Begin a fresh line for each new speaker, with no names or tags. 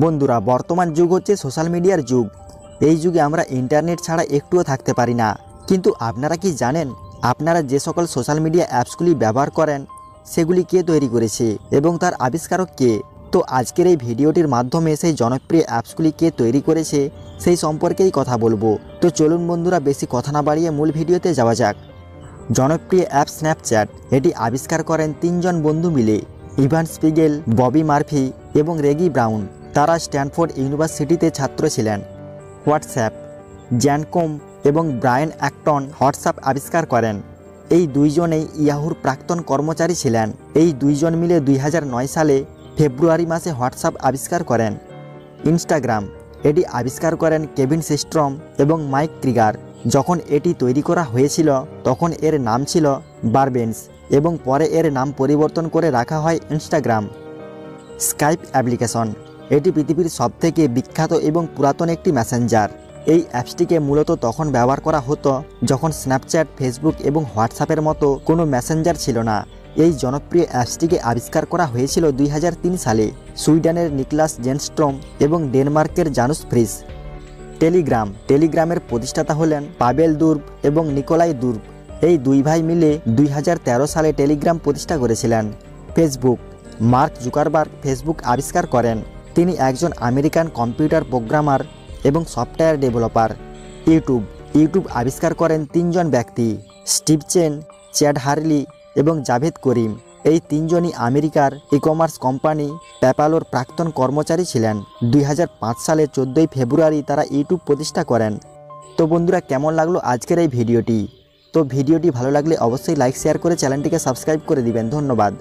বন্ধুরা, বর্তমান যুগ হচ্ছে সোশ্যাল মিডিয়ার যুগ। এই যুগে আমরা ইন্টারনেট ছাড়া একটুও থাকতে পারি না। কিন্তু আপনারা কি জানেন, আপনারা যে সকল সোশ্যাল মিডিয়া অ্যাপসগুলি ব্যবহার করেন সেগুলি কে তৈরি করেছে এবং তার আবিষ্কারক কে? তো আজকের এই ভিডিওটির মাধ্যমে সেই জনপ্রিয় অ্যাপসগুলি কে তৈরি করেছে সেই সম্পর্কেই কথা বলবো। তো চলুন বন্ধুরা, বেশি কথা না বাড়িয়ে মূল ভিডিওতে যাওয়া যাক। জনপ্রিয় অ্যাপ স্ন্যাপচ্যাট। এটি আবিষ্কার করেন তিনজন বন্ধু মিলে, ইভান স্পিগেল, ববি মার্ফি এবং রেগি ব্রাউন। তারা স্ট্যানফোর্ড ইউনিভার্সিটিতে ছাত্র ছিলেন। হোয়াটসঅ্যাপ। জ্যানকোম এবং ব্রায়ান অ্যাক্টন হোয়াটসঅ্যাপ আবিষ্কার করেন। এই দুইজনেই ইয়াহুর প্রাক্তন কর্মচারী ছিলেন। এই দুইজন মিলে 2009 সালে ফেব্রুয়ারি মাসে হোয়াটসঅ্যাপ আবিষ্কার করেন। ইনস্টাগ্রাম। এটি আবিষ্কার করেন কেভিন সিস্ট্রম এবং মাইক ক্রিগার। যখন এটি তৈরি করা হয়েছিল তখন এর নাম ছিল বারবেন্স এবং পরে এর নাম পরিবর্তন করে রাখা হয় ইনস্টাগ্রাম। Skype application. এটি পৃথিবীর সবথেকে বিখ্যাত এবং পুরাতন একটি মেসেঞ্জার। এই অ্যাপসটিকে মূলত তখন ব্যবহার করা হতো যখন স্ন্যাপচ্যাট, ফেসবুক এবং হোয়াটসঅ্যাপের মতো কোনো মেসেঞ্জার ছিল না। এই জনপ্রিয় অ্যাপসটিকে আবিষ্কার করা হয়েছিল 2003 সালে সুইডেনের নিকলাস জেনস্ট্রম এবং ডেনমার্কের জানুস ফ্রিস। টেলিগ্রাম। টেলিগ্রামের প্রতিষ্ঠাতা হলেন পাবেল দুর্ব এবং নিকোলাই দুর্ব। এই দুই ভাই মিলে 2013 সালে টেলিগ্রাম প্রতিষ্ঠা করেছিলেন। ফেসবুক। মার্ক জুকারবার্গ ফেসবুক আবিষ্কার করেন। তিনি একজন আমেরিকান কম্পিউটার প্রোগ্রামার এবং সফটওয়্যার ডেভেলপার। ইউটিউব আবিষ্কার করেন তিনজন ব্যক্তি, স্টিভ চেন, চ্যাড হারলি এবং জাভেদ করিম। এই তিনজনই আমেরিকার ই কমার্স কোম্পানি পেপ্যালোর প্রাক্তন কর্মচারী ছিলেন। 2005 সালে 14 ফেব্রুয়ারি তারা ইউটিউব প্রতিষ্ঠা করেন। তো বন্ধুরা, কেমন লাগলো আজকের এই ভিডিওটি? তো ভিডিওটি ভালো লাগলে অবশ্যই লাইক শেয়ার করে চ্যানেলটিকে সাবস্ক্রাইব করে দিবেন। ধন্যবাদ।